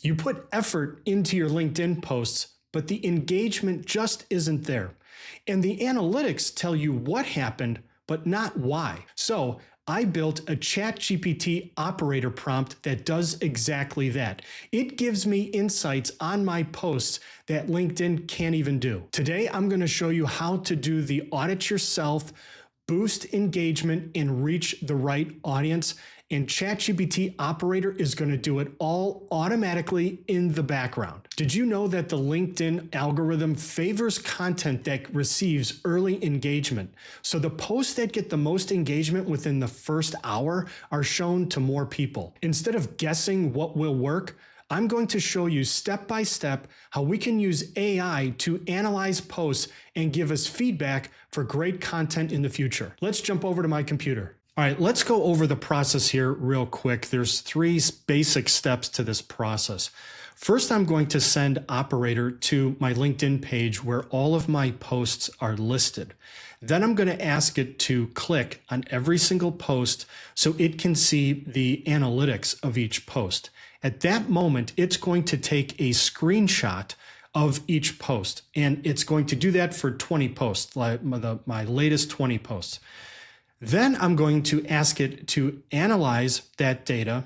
You put effort into your LinkedIn posts, but the engagement just isn't there. And the analytics tell you what happened, but not why. So I built a ChatGPT operator prompt that does exactly that. It gives me insights on my posts that LinkedIn can't even do. Today, I'm going to show you how to do the audit yourself, boost engagement, and reach the right audience. And ChatGPT operator is going to do it all automatically in the background. Did you know that the LinkedIn algorithm favors content that receives early engagement? So the posts that get the most engagement within the first hour are shown to more people. Instead of guessing what will work, I'm going to show you step by step how we can use AI to analyze posts and give us feedback for great content in the future. Let's jump over to my computer. All right, let's go over the process here real quick. There's three basic steps to this process. First, I'm going to send operator to my LinkedIn page where all of my posts are listed. Then I'm going to ask it to click on every single post so it can see the analytics of each post. At that moment, it's going to take a screenshot of each post, and it's going to do that for 20 posts, like my latest 20 posts. Then I'm going to ask it to analyze that data,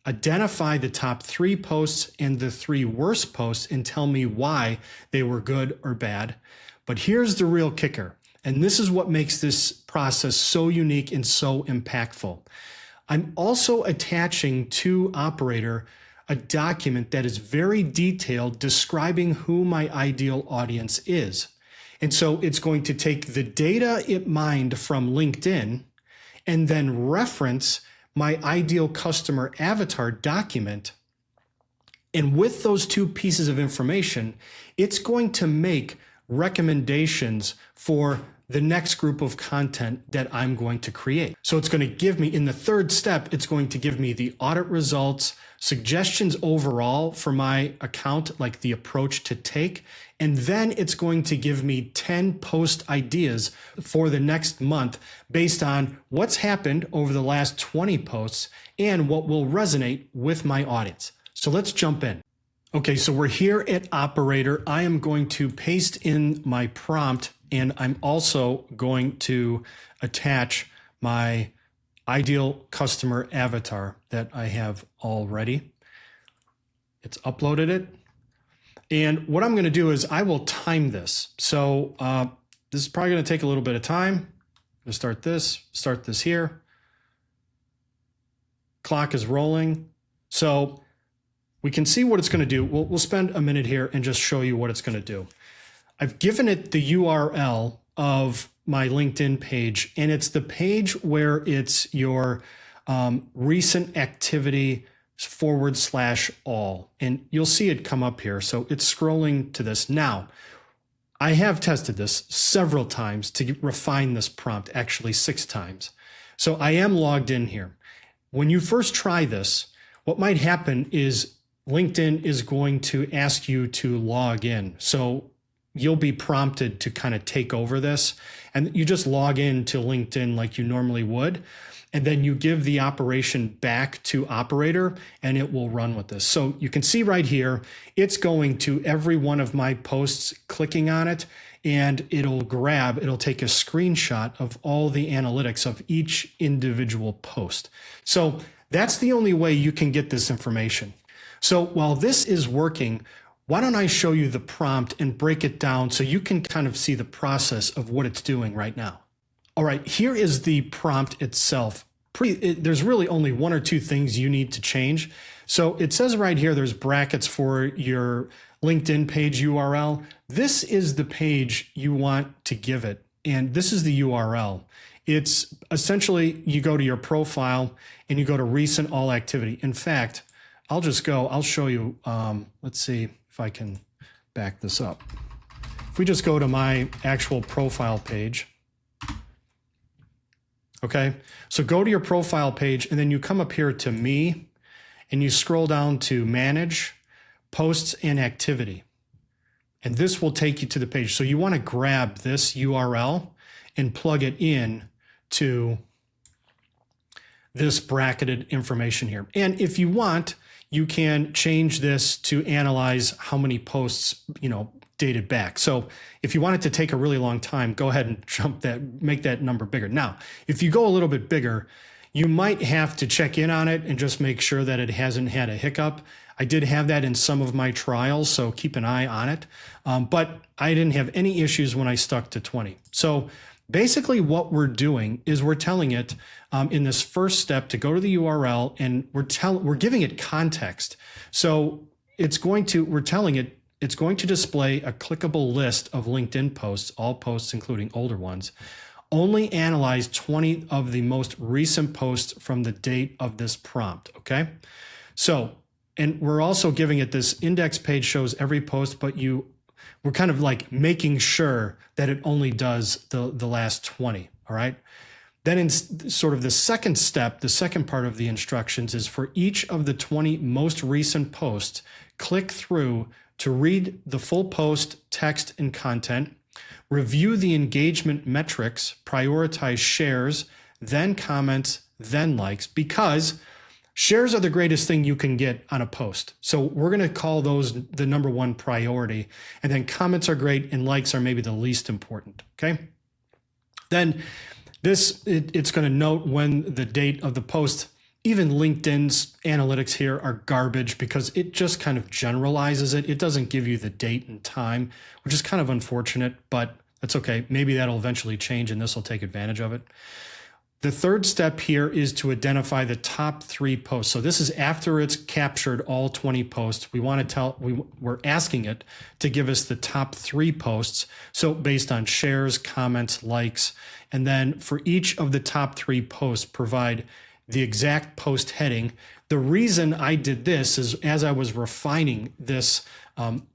identify the top 3 posts and the 3 worst posts, and tell me why they were good or bad. But here's the real kicker, and this is what makes this process so unique and so impactful. I'm also attaching to operator a document that is very detailed describing who my ideal audience is. And so it's going to take the data it mined from LinkedIn and then reference my ideal customer avatar document. And with those 2 pieces of information, it's going to make recommendations for the next group of content that I'm going to create. So it's going to give me, in the 3rd step, it's going to give me the audit results, suggestions overall for my account, like the approach to take, and then it's going to give me 10 post ideas for the next month based on what's happened over the last 20 posts and what will resonate with my audience. So let's jump in. Okay, so we're here at operator. I am going to paste in my prompt, and I'm also going to attach my ideal customer avatar that I have already. It's uploaded it. And what I'm going to do is I will time this. So this is probably going to take a little bit of time. I'm going to start this here. Clock is rolling. So we can see what it's going to do. We'll spend a minute here and just show you what it's going to do. I've given it the URL of my LinkedIn page, and it's the page where it's your recent activity /all. And you'll see it come up here. So it's scrolling to this. Now, I have tested this several times to refine this prompt, actually 6 times. So I am logged in here. When you first try this, what might happen is LinkedIn is going to ask you to log in. So you'll be prompted to kind of take over this, and you just log in to LinkedIn like you normally would. And then you give the operation back to operator and it will run with this. So you can see right here, it's going to every one of my posts, clicking on it, and it'll take a screenshot of all the analytics of each individual post. So that's the only way you can get this information. So while this is working, why don't I show you the prompt and break it down so you can kind of see the process of what it's doing right now. All right, here is the prompt itself. There's really only 1 or 2 things you need to change. So it says right here, there's brackets for your LinkedIn page URL. This is the page you want to give it, and this is the URL. It's essentially, you go to your profile and you go to recent all activity. In fact, I'll show you, let's see if I can back this up. If we just go to my actual profile page, okay, so go to your profile page and then you come up here to me and you scroll down to manage, posts and activity. And this will take you to the page. So you want to grab this URL and plug it in to this bracketed information here. And if you want, you can change this to analyze how many posts, dated back. So if you want it to take a really long time, go ahead and make that number bigger. Now, if you go a little bit bigger, you might have to check in on it and just make sure that it hasn't had a hiccup. I did have that in some of my trials, so keep an eye on it. But I didn't have any issues when I stuck to 20. So basically what we're doing is we're telling it in this first step to go to the URL, and we're giving it context. So we're telling it it's going to display a clickable list of LinkedIn posts, all posts including older ones. Only analyze 20 of the most recent posts from the date of this prompt, okay? So, and we're also giving it this index page shows every post, but we're kind of like making sure that it only does the last 20, all right? Then in sort of the second step, the second part of the instructions is for each of the 20 most recent posts, click through to read the full post, text, and content, review the engagement metrics, prioritize shares, then comments, then likes, because shares are the greatest thing you can get on a post. So we're going to call those the number one priority. And then comments are great and likes are maybe the least important, okay? Then it's going to note when the date of the post. Even LinkedIn's analytics here are garbage because it just kind of generalizes it. It doesn't give you the date and time, which is kind of unfortunate, but that's okay. Maybe that'll eventually change and this will take advantage of it. The third step here is to identify the top 3 posts. So this is after it's captured all 20 posts. We're asking it to give us the top 3 posts. So based on shares, comments, likes, and then for each of the top 3 posts, provide the exact post heading. The reason I did this is as I was refining this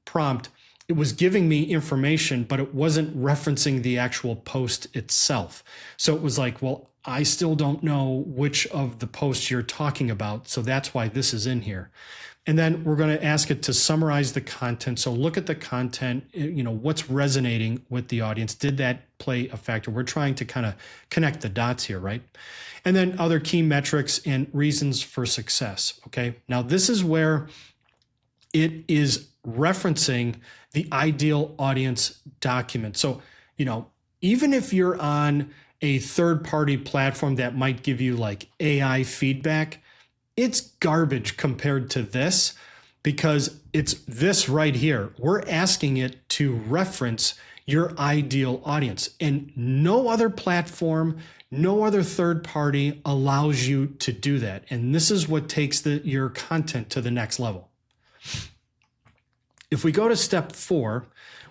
prompt, it was giving me information, but it wasn't referencing the actual post itself. So it was like, well, I still don't know which of the posts you're talking about. So that's why this is in here. And then we're going to ask it to summarize the content. So look at the content, what's resonating with the audience. Did that play a factor? We're trying to kind of connect the dots here, right? And then other key metrics and reasons for success, okay? Now this is where it is referencing the ideal audience document. So, even if you're on a third-party platform that might give you like AI feedback, it's garbage compared to this because it's this right here. We're asking it to reference your ideal audience, and no other platform, no other third party allows you to do that. And this is what takes your content to the next level. If we go to step 4,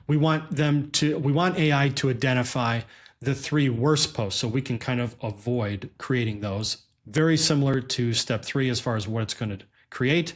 we want AI to identify the 3 worst posts so we can kind of avoid creating those. Very similar to step 3 as far as what it's going to create.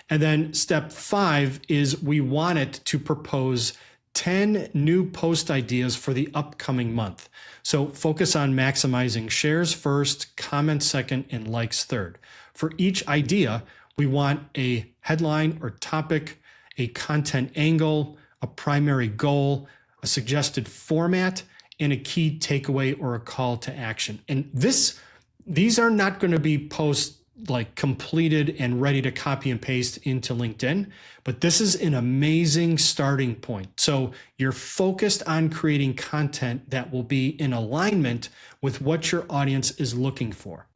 And then step 5 is we want it to propose 10 new post ideas for the upcoming month. So focus on maximizing shares first, comments second, and likes third. For each idea, we want a headline or topic, a content angle, a primary goal, a suggested format, and a key takeaway or a call to action. And these are not going to be posts like completed and ready to copy and paste into LinkedIn, but this is an amazing starting point. So you're focused on creating content that will be in alignment with what your audience is looking for.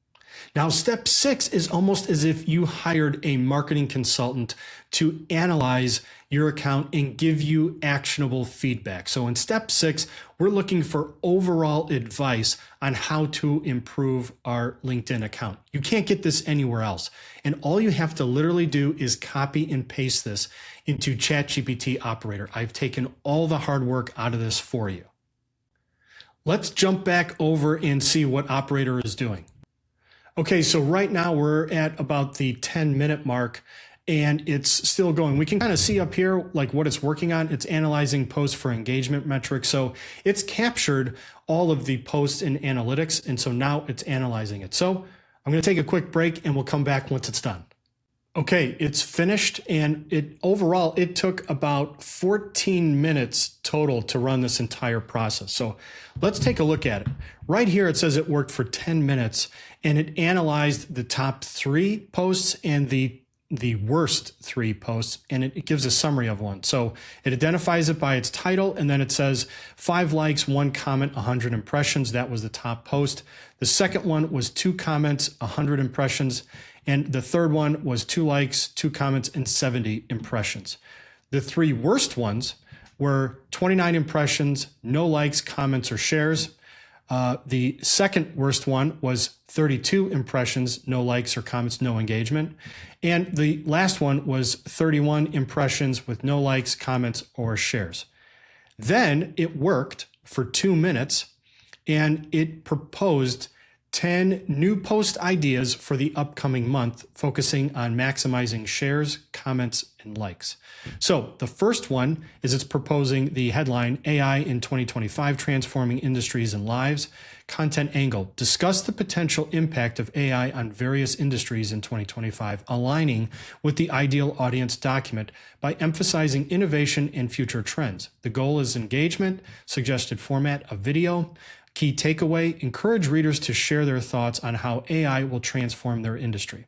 Now, step 6 is almost as if you hired a marketing consultant to analyze your account and give you actionable feedback. So in step 6, we're looking for overall advice on how to improve our LinkedIn account. You can't get this anywhere else. And all you have to literally do is copy and paste this into ChatGPT Operator. I've taken all the hard work out of this for you. Let's jump back over and see what Operator is doing. Okay, so right now we're at about the 10-minute mark and it's still going. We can kind of see up here like what it's working on. It's analyzing posts for engagement metrics. So it's captured all of the posts in analytics. And so now it's analyzing it. So I'm going to take a quick break and we'll come back once it's done. Okay, it's finished, and overall it took about 14 minutes total to run this entire process. So let's take a look at it. Right here it says it worked for 10 minutes and it analyzed the top 3 posts and the the worst 3 posts, and it gives a summary of one. So it identifies it by its title, and then it says 5 likes, 1 comment, 100 impressions. That was the top post. The second one was 2 comments, 100 impressions. And the third one was 2 likes, 2 comments, and 70 impressions. The 3 worst ones were 29 impressions, no likes, comments, or shares. The second worst one was 32 impressions, no likes or comments, no engagement. And the last one was 31 impressions with no likes, comments, or shares. Then it worked for 2 minutes and it proposed 10 new post ideas for the upcoming month, focusing on maximizing shares, comments, and likes. So the first one is it's proposing the headline, AI in 2025, Transforming Industries and Lives. Content angle, discuss the potential impact of AI on various industries in 2025, aligning with the ideal audience document by emphasizing innovation and future trends. The goal is engagement, suggested format, a video. Key takeaway, encourage readers to share their thoughts on how AI will transform their industry.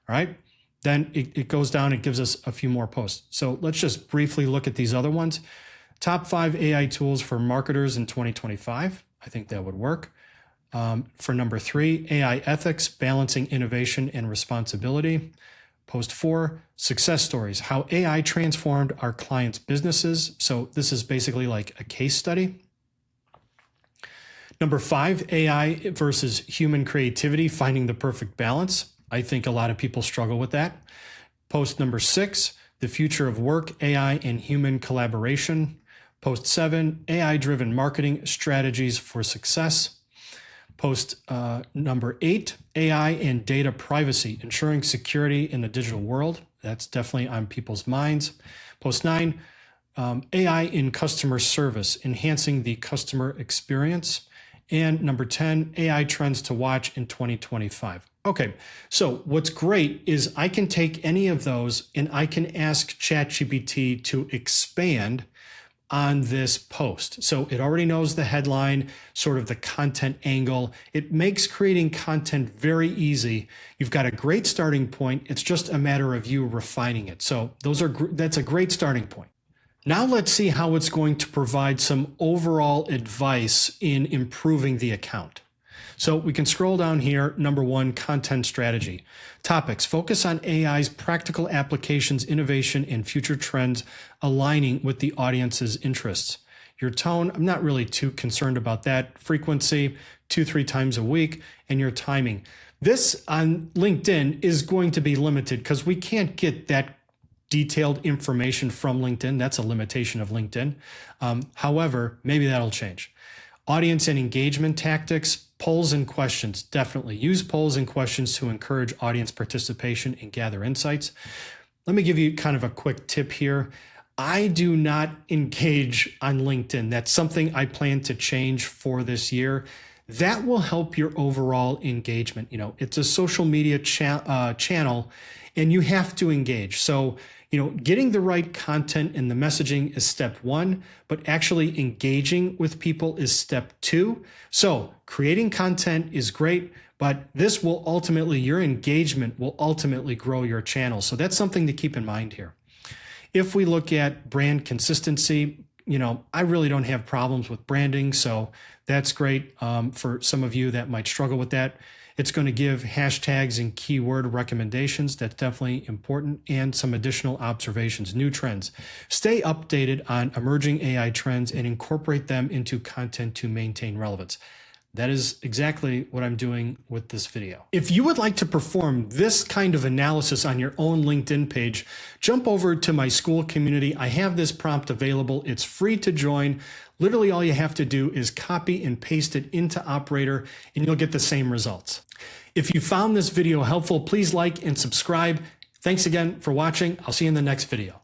All right. Then it goes down, it gives us a few more posts. So let's just briefly look at these other ones. Top 5 AI tools for marketers in 2025. I think that would work. For number 3, AI ethics, balancing innovation and responsibility. Post 4, success stories, how AI transformed our clients' businesses. So this is basically like a case study. Number 5, AI versus human creativity, finding the perfect balance. I think a lot of people struggle with that. Post number 6, the future of work, AI and human collaboration. Post 7, AI-driven marketing strategies for success. Post number 8, AI and data privacy, ensuring security in the digital world. That's definitely on people's minds. Post 9, AI in customer service, enhancing the customer experience. And number 10, AI trends to watch in 2025. Okay, so what's great is I can take any of those and I can ask ChatGPT to expand on this post. So it already knows the headline, sort of the content angle. It makes creating content very easy. You've got a great starting point. It's just a matter of you refining it. So that's a great starting point. Now let's see how it's going to provide some overall advice in improving the account. So we can scroll down here. Number 1, content strategy. Topics, focus on AI's practical applications, innovation, and future trends aligning with the audience's interests. Your tone, I'm not really too concerned about that. Frequency, 2-3 times a week, and your timing. This on LinkedIn is going to be limited because we can't get that detailed information from LinkedIn. That's a limitation of LinkedIn. However, maybe that'll change. Audience and engagement tactics, polls and questions. Definitely use polls and questions to encourage audience participation and gather insights. Let me give you kind of a quick tip here. I do not engage on LinkedIn. That's something I plan to change for this year. That will help your overall engagement. You know, it's a social media channel and you have to engage. So, getting the right content and the messaging is step 1, but actually engaging with people is step 2. So creating content is great, but this will ultimately, your engagement will ultimately grow your channel. So that's something to keep in mind here. If we look at brand consistency, I really don't have problems with branding. So that's great for some of you that might struggle with that. It's going to give hashtags and keyword recommendations. That's definitely important, and some additional observations, new trends. Stay updated on emerging AI trends and incorporate them into content to maintain relevance. That is exactly what I'm doing with this video. If you would like to perform this kind of analysis on your own LinkedIn page, jump over to my school community. I have this prompt available. It's free to join. Literally all you have to do is copy and paste it into Operator and you'll get the same results. If you found this video helpful, please like and subscribe. Thanks again for watching. I'll see you in the next video.